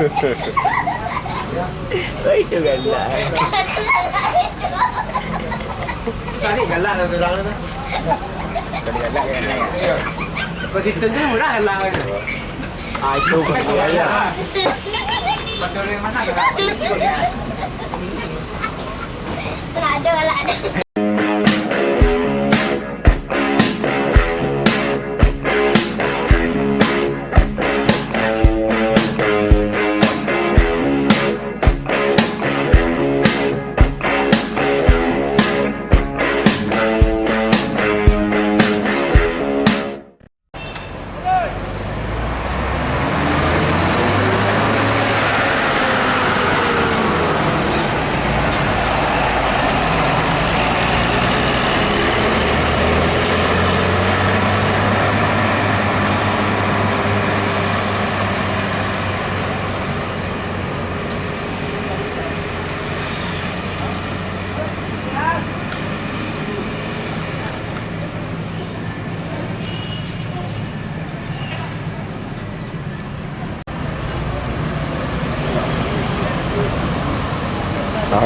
Oh, itu galak. Sari galak dah orang tu. Tadi galak kan ya. Konsisten tu murah galak kan. Ah, itu kan dia. Betul yang mana galak? Tak ada galak ada.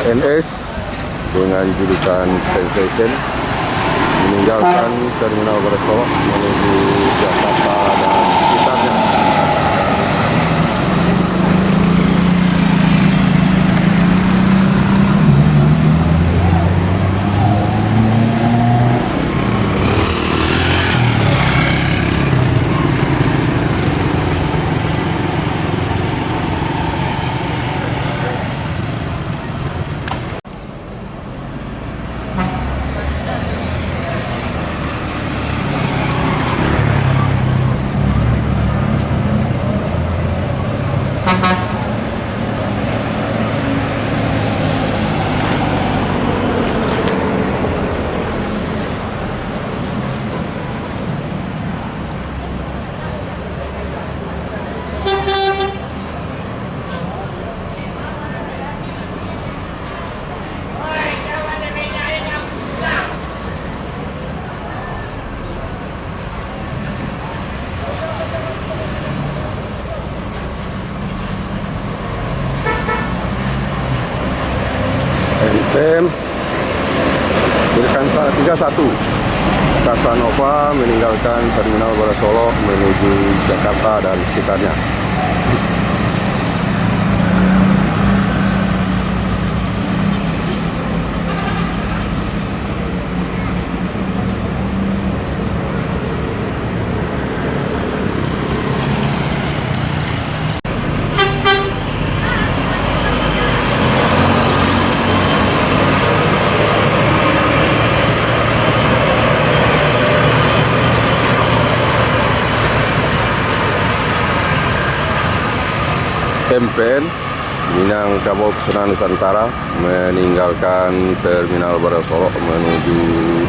ANS dengan julukan Sensation meninggalkan Terminal Barasolok menuju Jakarta dan sekitarnya. NPM Firkansa 31 Casanova meninggalkan Terminal Barasolok menuju Jakarta dan sekitarnya. MPN Minangkabau Pesona Nusantara meninggalkan Terminal Barasolok menuju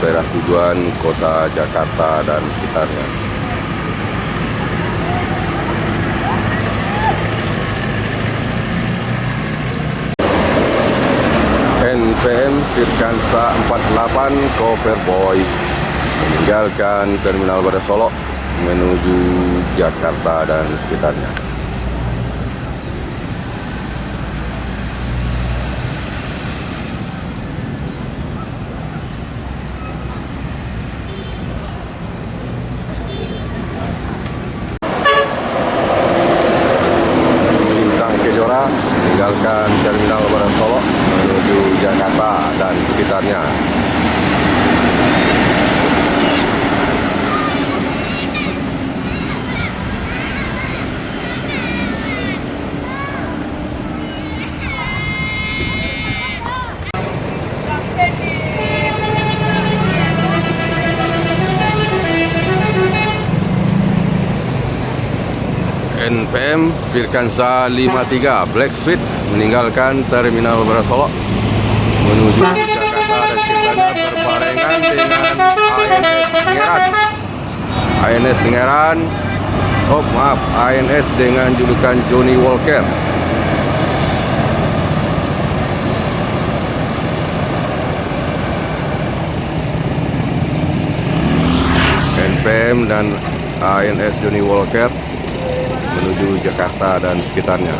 daerah tujuan kota Jakarta dan sekitarnya. NPM Firkansa 48 Cover Boy meninggalkan Terminal Barasolok menuju Jakarta dan sekitarnya. Meninggalkan Terminal Barasolok menuju Jakarta dan sekitarnya. NPM Firkansa 53 Black Sweet meninggalkan Terminal Barasolok menuju Jakarta dan sekitarnya berbarengan dengan ANS Singeran. ANS dengan julukan Johnny Walker. NPM dan ANS Johnny Walker menuju Jakarta dan sekitarnya.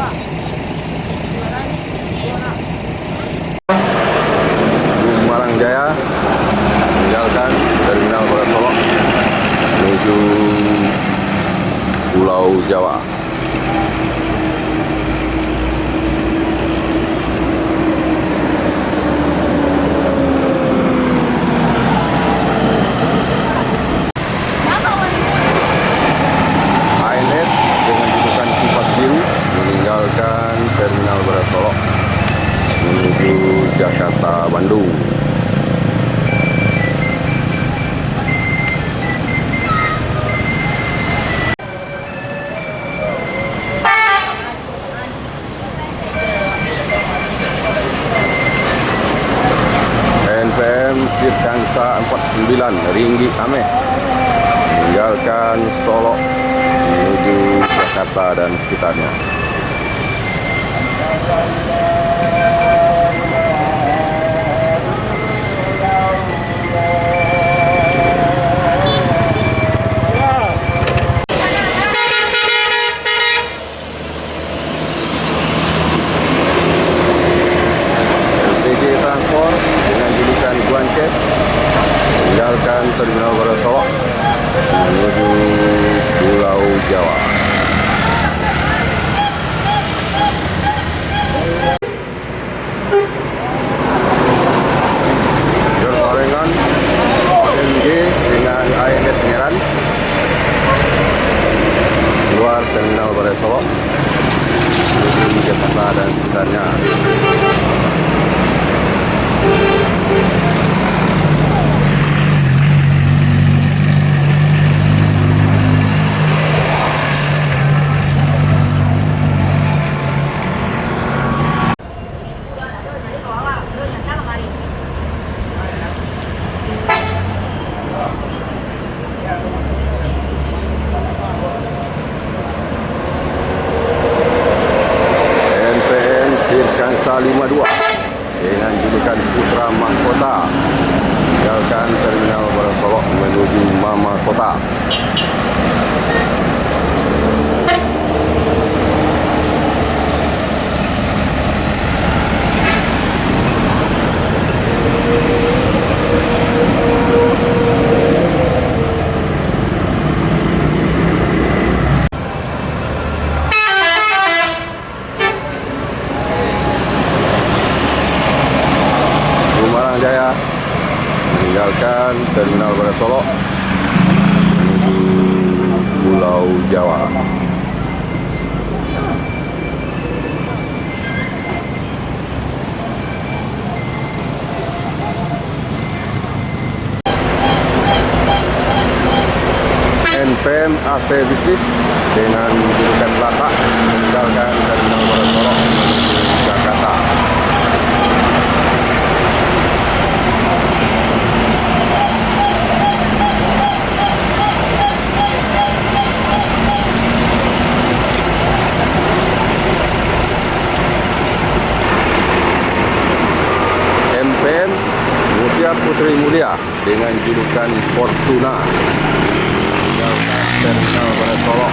Jaya meninggalkan Terminal Barat Solok menuju Pulau Jawa. ANS dengan julukan Kipas Biru meninggalkan Terminal Barat Solok menuju Jakarta Bandung. NPM Tirkansa 49 Ringgit Ameh meninggalkan Solok menuju Jakarta dan sekitarnya. LPG Transport dengan julukan Guances meninggalkan Terminal Barat Solok menuju Pulau Jawa. Berbarengan OMG dengan ANS Ngeran keluar Terminal Barat Solok menuju Jakarta dan sekitarnya. NPM Tirkansa 52 dengan julukan Putra Mahkota meninggalkan Terminal Barat Solok menuju Mama Kota. Bumarang Jaya meninggalkan Terminal Barat Solok menuju Pulau Jawa. NPM AC Bisnis dengan julukan Lata meninggalkan Terminal Barat Solok menuju Jakarta. NPM Mutia Putri Mulia dengan julukan Fortuna meninggalkan Terminal Barat Solok